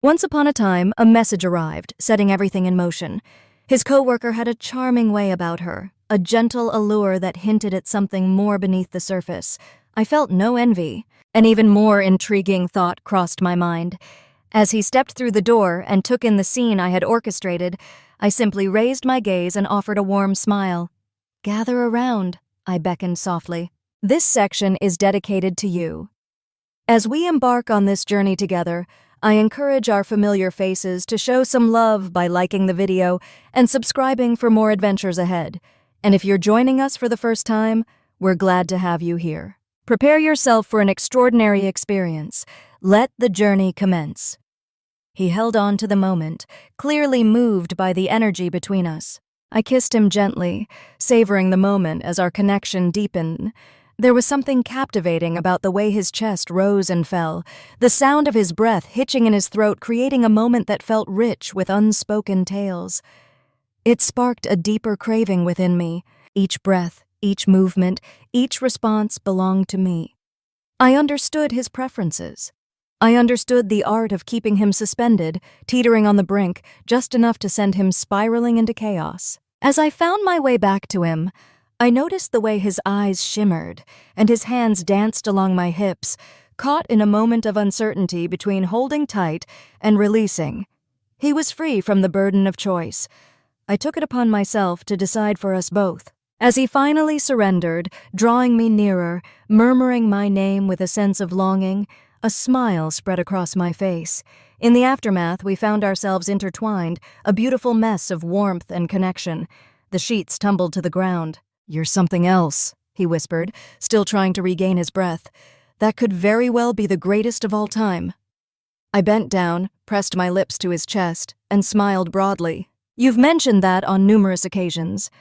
Once upon a time, a message arrived, setting everything in motion. His coworker had a charming way about her, a gentle allure that hinted at something more beneath the surface. I felt no envy. An even more intriguing thought crossed my mind. As he stepped through the door and took in the scene I had orchestrated, I simply raised my gaze and offered a warm smile. "Gather around," I beckoned softly. "This section is dedicated to you." As we embark on this journey together, I encourage our familiar faces to show some love by liking the video and subscribing for more adventures ahead. And if you're joining us for the first time, we're glad to have you here. Prepare yourself for an extraordinary experience. Let the journey commence. He held on to the moment, clearly moved by the energy between us. I kissed him gently, savoring the moment as our connection deepened. There was something captivating about the way his chest rose and fell, the sound of his breath hitching in his throat creating a moment that felt rich with unspoken tales. It sparked a deeper craving within me. Each breath, each movement, each response belonged to me. I understood his preferences. I understood the art of keeping him suspended, teetering on the brink, just enough to send him spiraling into chaos. As I found my way back to him, I noticed the way his eyes shimmered and his hands danced along my hips, caught in a moment of uncertainty between holding tight and releasing. He was free from the burden of choice. I took it upon myself to decide for us both. As he finally surrendered, drawing me nearer, murmuring my name with a sense of longing, a smile spread across my face. In the aftermath, we found ourselves intertwined, a beautiful mess of warmth and connection. The sheets tumbled to the ground. "You're something else," he whispered, still trying to regain his breath. "That could very well be the greatest of all time." I bent down, pressed my lips to his chest, and smiled broadly. "You've mentioned that on numerous occasions."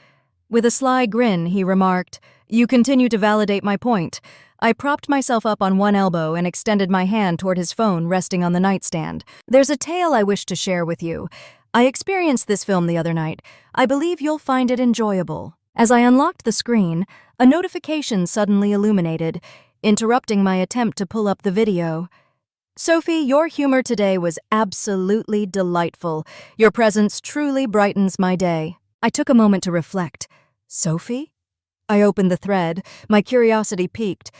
With a sly grin, he remarked, "You continue to validate my point." I propped myself up on one elbow and extended my hand toward his phone resting on the nightstand. "There's a tale I wish to share with you. I experienced this film the other night. I believe you'll find it enjoyable." As I unlocked the screen, a notification suddenly illuminated, interrupting my attempt to pull up the video. "Sophie, your humor today was absolutely delightful. Your presence truly brightens my day." I took a moment to reflect. Sophie? I opened the thread, my curiosity piqued.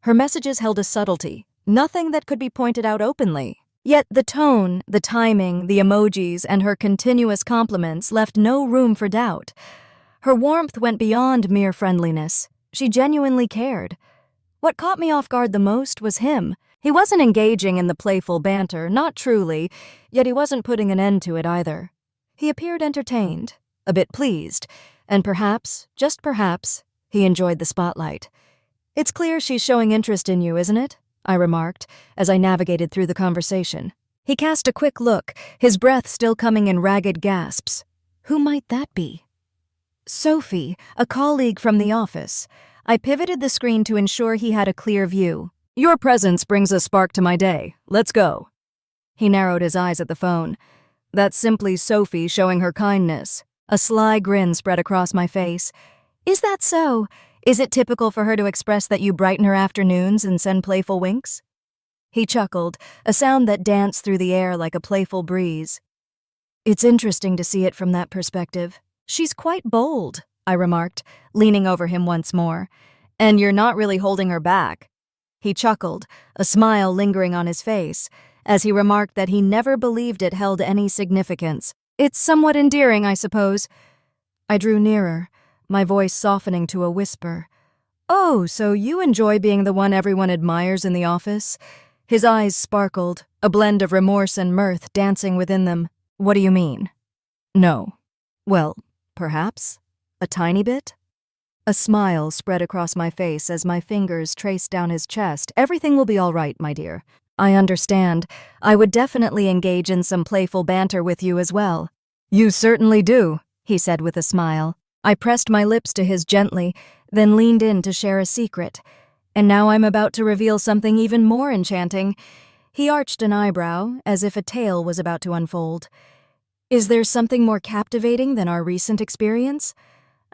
Her messages held a subtlety, nothing that could be pointed out openly. Yet the tone, the timing, the emojis, and her continuous compliments left no room for doubt. Her warmth went beyond mere friendliness. She genuinely cared. What caught me off guard the most was him. He wasn't engaging in the playful banter, not truly, yet he wasn't putting an end to it either. He appeared entertained, a bit pleased, and perhaps, just perhaps, he enjoyed the spotlight. "It's clear she's showing interest in you, isn't it?" I remarked, as I navigated through the conversation. He cast a quick look, his breath still coming in ragged gasps. Who might that be? "Sophie, a colleague from the office." I pivoted the screen to ensure he had a clear view. "Your presence brings a spark to my day. Let's go." He narrowed his eyes at the phone. "That's simply Sophie showing her kindness." A sly grin spread across my face. "Is that so? Is it typical for her to express that you brighten her afternoons and send playful winks?" He chuckled, a sound that danced through the air like a playful breeze. "It's interesting to see it from that perspective. She's quite bold," I remarked, leaning over him once more. "And you're not really holding her back." He chuckled, a smile lingering on his face, as he remarked that he never believed it held any significance. "It's somewhat endearing, I suppose." I drew nearer, my voice softening to a whisper. "Oh, so you enjoy being the one everyone admires in the office?" His eyes sparkled, a blend of remorse and mirth dancing within them. "What do you mean?" "No." "Well, perhaps. A tiny bit?" A smile spread across my face as my fingers traced down his chest. "Everything will be all right, my dear. I understand. I would definitely engage in some playful banter with you as well." "You certainly do," he said with a smile. I pressed my lips to his gently, then leaned in to share a secret. And now I'm about to reveal something even more enchanting. He arched an eyebrow, as if a tale was about to unfold. "Is there something more captivating than our recent experience?"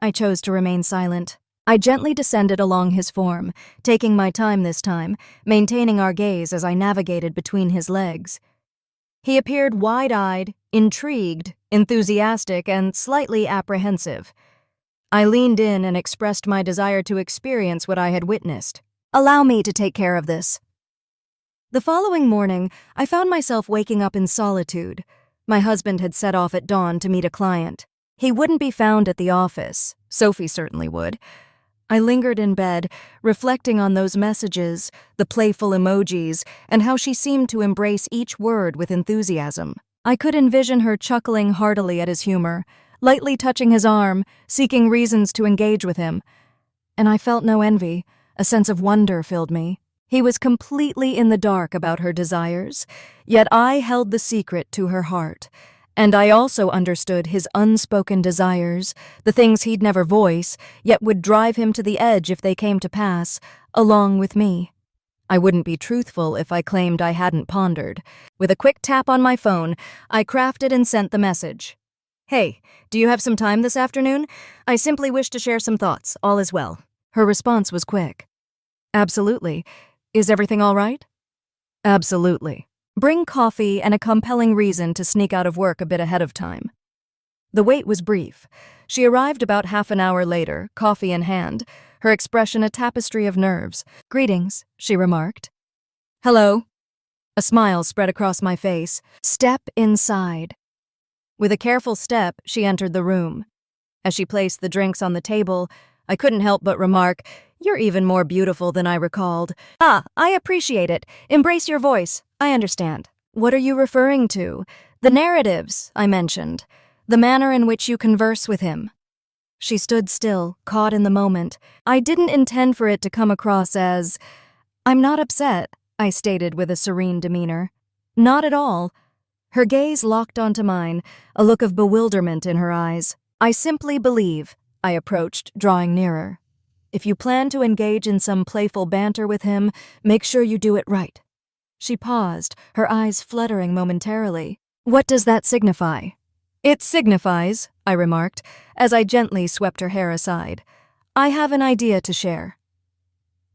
I chose to remain silent. I gently descended along his form, taking my time this time, maintaining our gaze as I navigated between his legs. He appeared wide-eyed, intrigued, enthusiastic, and slightly apprehensive. I leaned in and expressed my desire to experience what I had witnessed. "Allow me to take care of this." The following morning, I found myself waking up in solitude. My husband had set off at dawn to meet a client. He wouldn't be found at the office. Sophie certainly would. I lingered in bed, reflecting on those messages, the playful emojis, and how she seemed to embrace each word with enthusiasm. I could envision her chuckling heartily at his humor, lightly touching his arm, seeking reasons to engage with him. And I felt no envy. A sense of wonder filled me. He was completely in the dark about her desires, yet I held the secret to her heart. And I also understood his unspoken desires, the things he'd never voice, yet would drive him to the edge if they came to pass, along with me. I wouldn't be truthful if I claimed I hadn't pondered. With a quick tap on my phone, I crafted and sent the message. "Hey, do you have some time this afternoon? I simply wish to share some thoughts. All is well." Her response was quick. "Absolutely. Is everything all right?" "Absolutely. Bring coffee and a compelling reason to sneak out of work a bit ahead of time." The wait was brief. She arrived about half an hour later, coffee in hand, her expression a tapestry of nerves. "Greetings," she remarked. "Hello." A smile spread across my face. "Step inside." With a careful step, she entered the room. As she placed the drinks on the table, I couldn't help but remark, "You're even more beautiful than I recalled." "Ah, I appreciate it. Embrace your voice. I understand." "What are you referring to?" "The narratives," I mentioned. "The manner in which you converse with him." She stood still, caught in the moment. I didn't intend for it to come across as, "I'm not upset," I stated with a serene demeanor. "Not at all." Her gaze locked onto mine, a look of bewilderment in her eyes. "I simply believe," I approached, drawing nearer. "If you plan to engage in some playful banter with him, make sure you do it right." She paused, her eyes fluttering momentarily. "What does that signify?" "It signifies," I remarked, as I gently swept her hair aside. "I have an idea to share."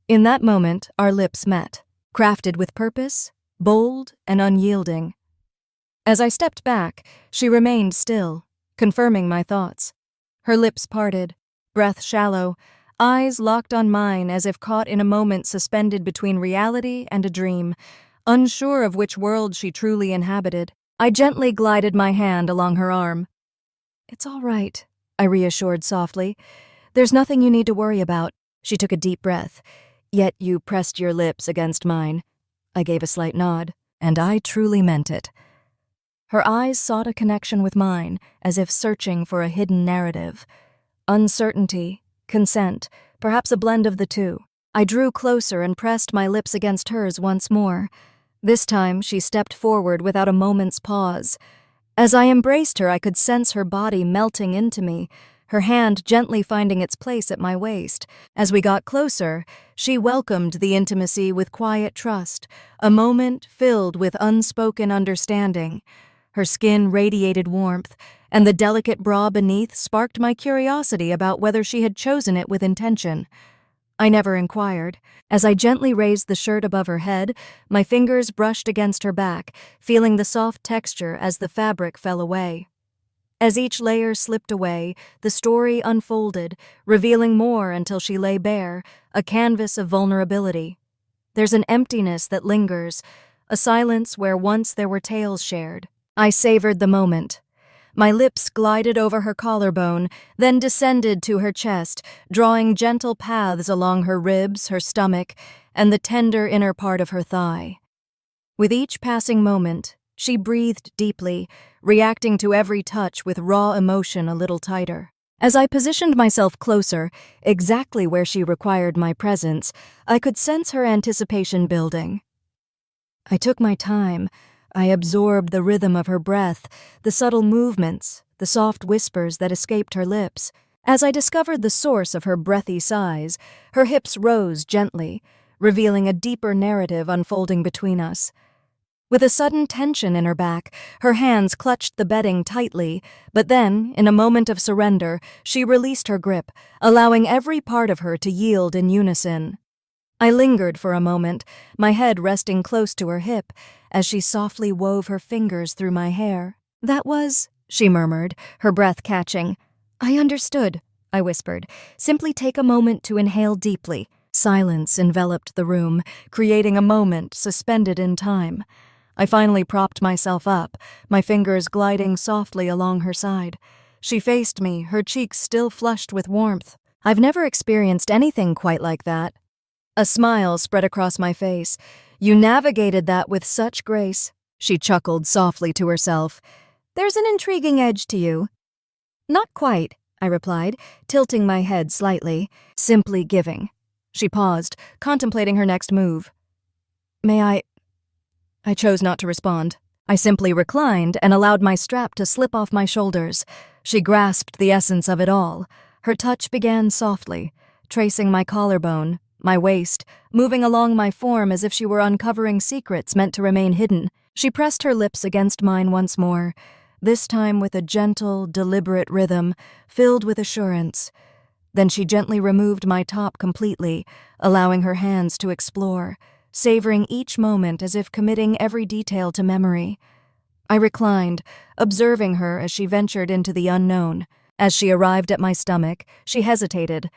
In that moment, our lips met, crafted with purpose, bold and unyielding. As I stepped back, she remained still, confirming my thoughts. Her lips parted, breath shallow, eyes locked on mine as if caught in a moment suspended between reality and a dream, unsure of which world she truly inhabited. I gently glided my hand along her arm. "It's all right," I reassured softly. "There's nothing you need to worry about." She took a deep breath. "Yet you pressed your lips against mine." I gave a slight nod, and I truly meant it. Her eyes sought a connection with mine, as if searching for a hidden narrative. Uncertainty, consent, perhaps a blend of the two. I drew closer and pressed my lips against hers once more. This time, she stepped forward without a moment's pause. As I embraced her, I could sense her body melting into me, her hand gently finding its place at my waist. As we got closer, she welcomed the intimacy with quiet trust, a moment filled with unspoken understanding. Her skin radiated warmth, and the delicate bra beneath sparked my curiosity about whether she had chosen it with intention. I never inquired. As I gently raised the shirt above her head, my fingers brushed against her back, feeling the soft texture as the fabric fell away. As each layer slipped away, the story unfolded, revealing more until she lay bare, a canvas of vulnerability. There's an emptiness that lingers, a silence where once there were tales shared. I savored the moment. My lips glided over her collarbone, then descended to her chest, drawing gentle paths along her ribs, her stomach, and the tender inner part of her thigh. With each passing moment, she breathed deeply, reacting to every touch with raw emotion a little tighter. As I positioned myself closer, exactly where she required my presence, I could sense her anticipation building. I took my time. I absorbed the rhythm of her breath, the subtle movements, the soft whispers that escaped her lips. As I discovered the source of her breathy sighs, her hips rose gently, revealing a deeper narrative unfolding between us. With a sudden tension in her back, her hands clutched the bedding tightly, but then, in a moment of surrender, she released her grip, allowing every part of her to yield in unison. I lingered for a moment, my head resting close to her hip, as she softly wove her fingers through my hair. "That was," she murmured, her breath catching. "I understood," I whispered. "Simply take a moment to inhale deeply." Silence enveloped the room, creating a moment suspended in time. I finally propped myself up, my fingers gliding softly along her side. She faced me, her cheeks still flushed with warmth. "I've never experienced anything quite like that." A smile spread across my face. "You navigated that with such grace," she chuckled softly to herself. "There's an intriguing edge to you." "Not quite," I replied, tilting my head slightly. "Simply giving." She paused, contemplating her next move. "May I chose not to respond. I simply reclined and allowed my strap to slip off my shoulders. She grasped the essence of it all. Her touch began softly, tracing my collarbone, my waist, moving along my form as if she were uncovering secrets meant to remain hidden. She pressed her lips against mine once more, this time with a gentle, deliberate rhythm, filled with assurance. Then she gently removed my top completely, allowing her hands to explore, savoring each moment as if committing every detail to memory. I reclined, observing her as she ventured into the unknown. As she arrived at my stomach, she hesitated.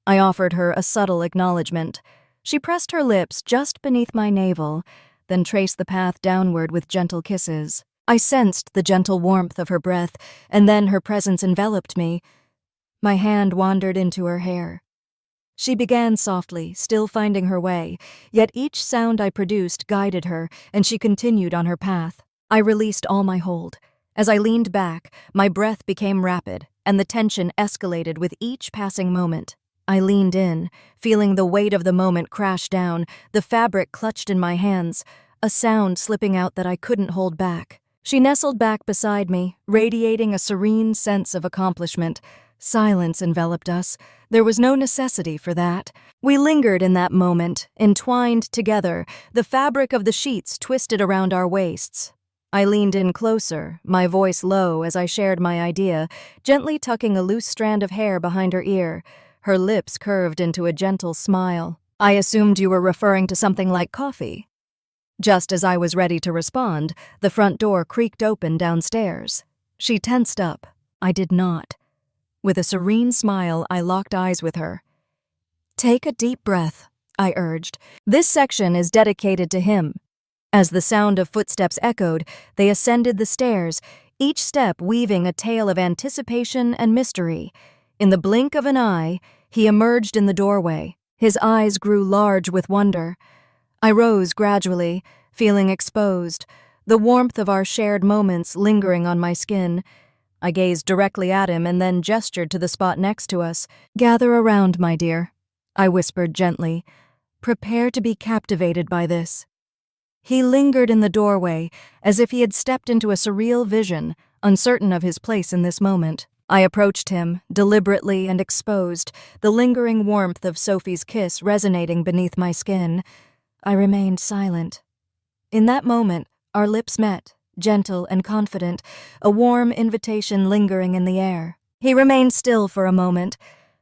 I offered her a subtle acknowledgement. She pressed her lips just beneath my navel, then traced the path downward with gentle kisses. I sensed the gentle warmth of her breath, and then her presence enveloped me. My hand wandered into her hair. She began softly, still finding her way, yet each sound I produced guided her, and she continued on her path. I released all my hold. As I leaned back, my breath became rapid, and the tension escalated with each passing moment. I leaned in, feeling the weight of the moment crash down, the fabric clutched in my hands, a sound slipping out that I couldn't hold back. She nestled back beside me, radiating a serene sense of accomplishment. Silence enveloped us. There was no necessity for that. We lingered in that moment, entwined together, the fabric of the sheets twisted around our waists. I leaned in closer, my voice low as I shared my idea, gently tucking a loose strand of hair behind her ear. Her lips curved into a gentle smile. "I assumed you were referring to something like coffee." Just as I was ready to respond, the front door creaked open downstairs. She tensed up. I did not. With a serene smile, I locked eyes with her. "Take a deep breath," I urged. "This section is dedicated to him." As the sound of footsteps echoed, they ascended the stairs, each step weaving a tale of anticipation and mystery. In the blink of an eye, he emerged in the doorway. His eyes grew large with wonder. I rose gradually, feeling exposed, the warmth of our shared moments lingering on my skin. I gazed directly at him and then gestured to the spot next to us. "Gather around, my dear," I whispered gently. "Prepare to be captivated by this." He lingered in the doorway, as if he had stepped into a surreal vision, uncertain of his place in this moment. I approached him, deliberately and exposed, the lingering warmth of Sophie's kiss resonating beneath my skin. I remained silent. In that moment, our lips met, gentle and confident, a warm invitation lingering in the air. He remained still for a moment,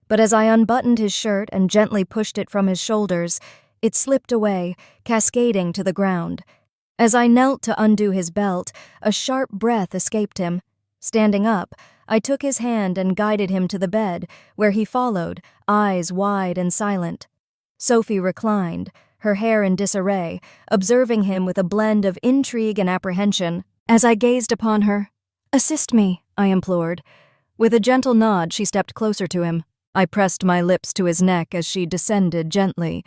but as I unbuttoned his shirt and gently pushed it from his shoulders, it slipped away, cascading to the ground. As I knelt to undo his belt, a sharp breath escaped him. Standing up, I took his hand and guided him to the bed, where he followed, eyes wide and silent. Sophie reclined, her hair in disarray, observing him with a blend of intrigue and apprehension. As I gazed upon her, "Assist me," I implored. With a gentle nod, she stepped closer to him. I pressed my lips to his neck as she descended gently.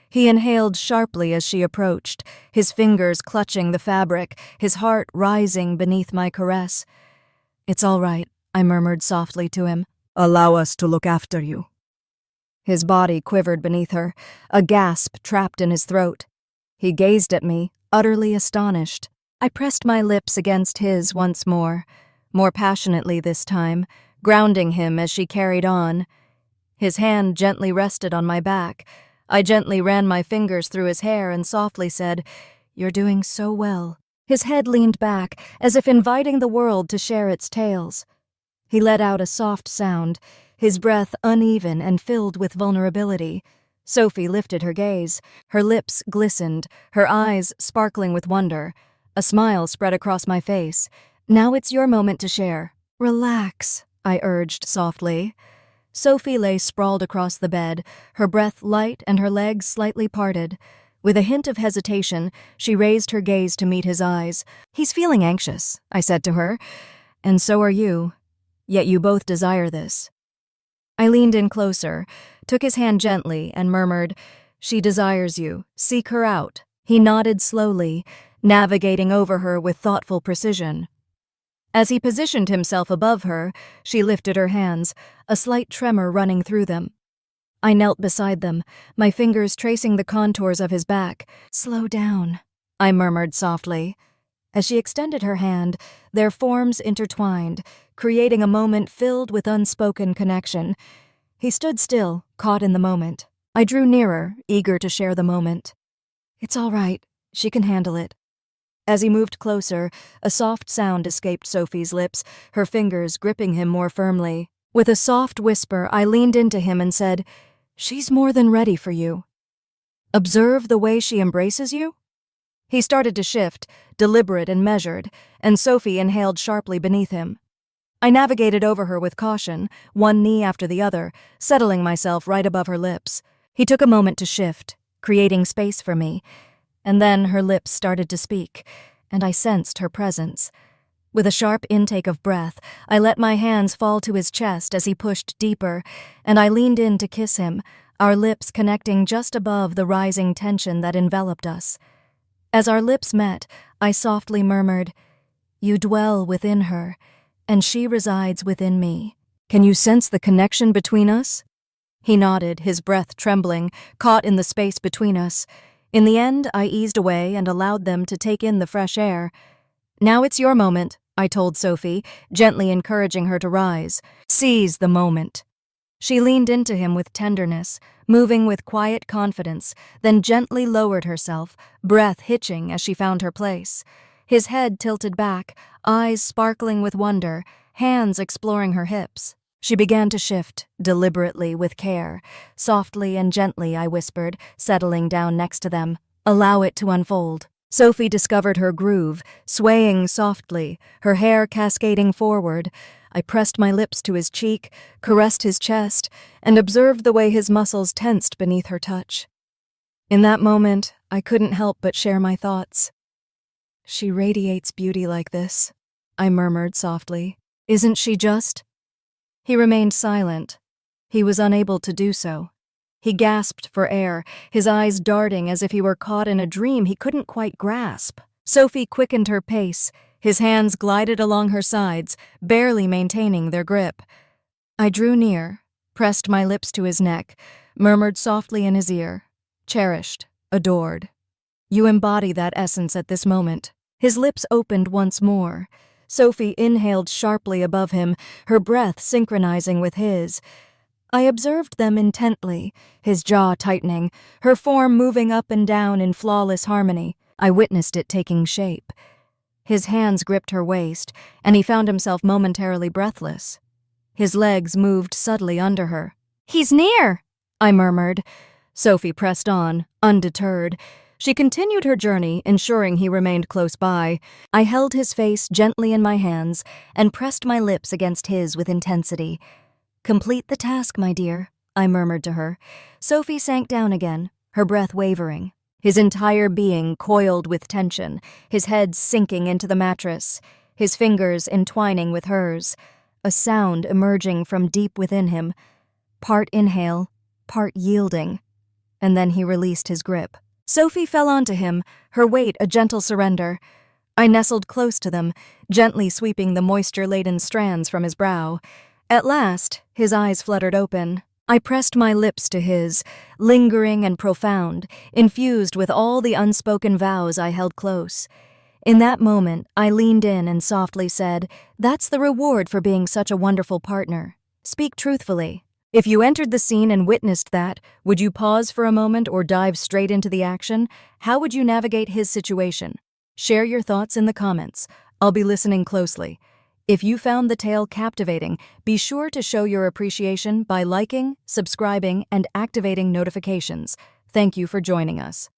He inhaled sharply as she approached, his fingers clutching the fabric, his heart rising beneath my caress. "It's all right," I murmured softly to him. "Allow us to look after you." His body quivered beneath her, a gasp trapped in his throat. He gazed at me, utterly astonished. I pressed my lips against his once more passionately this time, grounding him as she carried on. His hand gently rested on my back. I gently ran my fingers through his hair and softly said, "You're doing so well." His head leaned back, as if inviting the world to share its tales. He let out a soft sound, his breath uneven and filled with vulnerability. Sophie lifted her gaze. Her lips glistened, her eyes sparkling with wonder. A smile spread across my face. "Now it's your moment to share." "Relax," I urged softly. Sophie lay sprawled across the bed, her breath light and her legs slightly parted. With a hint of hesitation, she raised her gaze to meet his eyes. "He's feeling anxious," I said to her. "And so are you. Yet you both desire this." I leaned in closer, took his hand gently, and murmured, "She desires you. Seek her out." He nodded slowly, navigating over her with thoughtful precision. As he positioned himself above her, she lifted her hands, a slight tremor running through them. I knelt beside them, my fingers tracing the contours of his back. "Slow down," I murmured softly. As she extended her hand, their forms intertwined, creating a moment filled with unspoken connection. He stood still, caught in the moment. I drew nearer, eager to share the moment. "It's all right. She can handle it." As he moved closer, a soft sound escaped Sophie's lips, her fingers gripping him more firmly. With a soft whisper, I leaned into him and said, "She's more than ready for you. Observe the way she embraces you." He started to shift, deliberate and measured, and Sophie inhaled sharply beneath him. I navigated over her with caution, one knee after the other, settling myself right above her lips. He took a moment to shift, creating space for me, and then her lips started to speak, and I sensed her presence. With a sharp intake of breath, I let my hands fall to his chest as he pushed deeper, and I leaned in to kiss him, our lips connecting just above the rising tension that enveloped us. As our lips met, I softly murmured, "You dwell within her, and she resides within me. Can you sense the connection between us?" He nodded, his breath trembling, caught in the space between us. In the end, I eased away and allowed them to take in the fresh air. "Now it's your moment," I told Sophie, gently encouraging her to rise. "Seize the moment." She leaned into him with tenderness, moving with quiet confidence, then gently lowered herself, breath hitching as she found her place. His head tilted back, eyes sparkling with wonder, hands exploring her hips. She began to shift, deliberately, with care. Softly and gently, I whispered, settling down next to them. "Allow it to unfold." Sophie discovered her groove, swaying softly, her hair cascading forward. I pressed my lips to his cheek, caressed his chest, and observed the way his muscles tensed beneath her touch. In that moment, I couldn't help but share my thoughts. "She radiates beauty like this," I murmured softly. "Isn't she just?" He remained silent. He was unable to do so. He gasped for air, his eyes darting as if he were caught in a dream he couldn't quite grasp. Sophie quickened her pace. His hands glided along her sides, barely maintaining their grip. I drew near, pressed my lips to his neck, murmured softly in his ear, "Cherished, adored. You embody that essence at this moment." His lips opened once more. Sophie inhaled sharply above him, her breath synchronizing with his. I observed them intently, his jaw tightening, her form moving up and down in flawless harmony. I witnessed it taking shape. His hands gripped her waist, and he found himself momentarily breathless. His legs moved subtly under her. "He's near," I murmured. Sophie pressed on, undeterred. She continued her journey, ensuring he remained close by. I held his face gently in my hands and pressed my lips against his with intensity. "Complete the task, my dear," I murmured to her. Sophie sank down again, her breath wavering. His entire being coiled with tension, his head sinking into the mattress, his fingers entwining with hers, a sound emerging from deep within him, part inhale, part yielding, and then he released his grip. Sophie fell onto him, her weight a gentle surrender. I nestled close to them, gently sweeping the moisture-laden strands from his brow. At last, his eyes fluttered open. I pressed my lips to his, lingering and profound, infused with all the unspoken vows I held close. In that moment, I leaned in and softly said, "That's the reward for being such a wonderful partner. Speak truthfully. If you entered the scene and witnessed that, would you pause for a moment or dive straight into the action? How would you navigate his situation? Share your thoughts in the comments. I'll be listening closely. If you found the tale captivating, be sure to show your appreciation by liking, subscribing, and activating notifications. Thank you for joining us.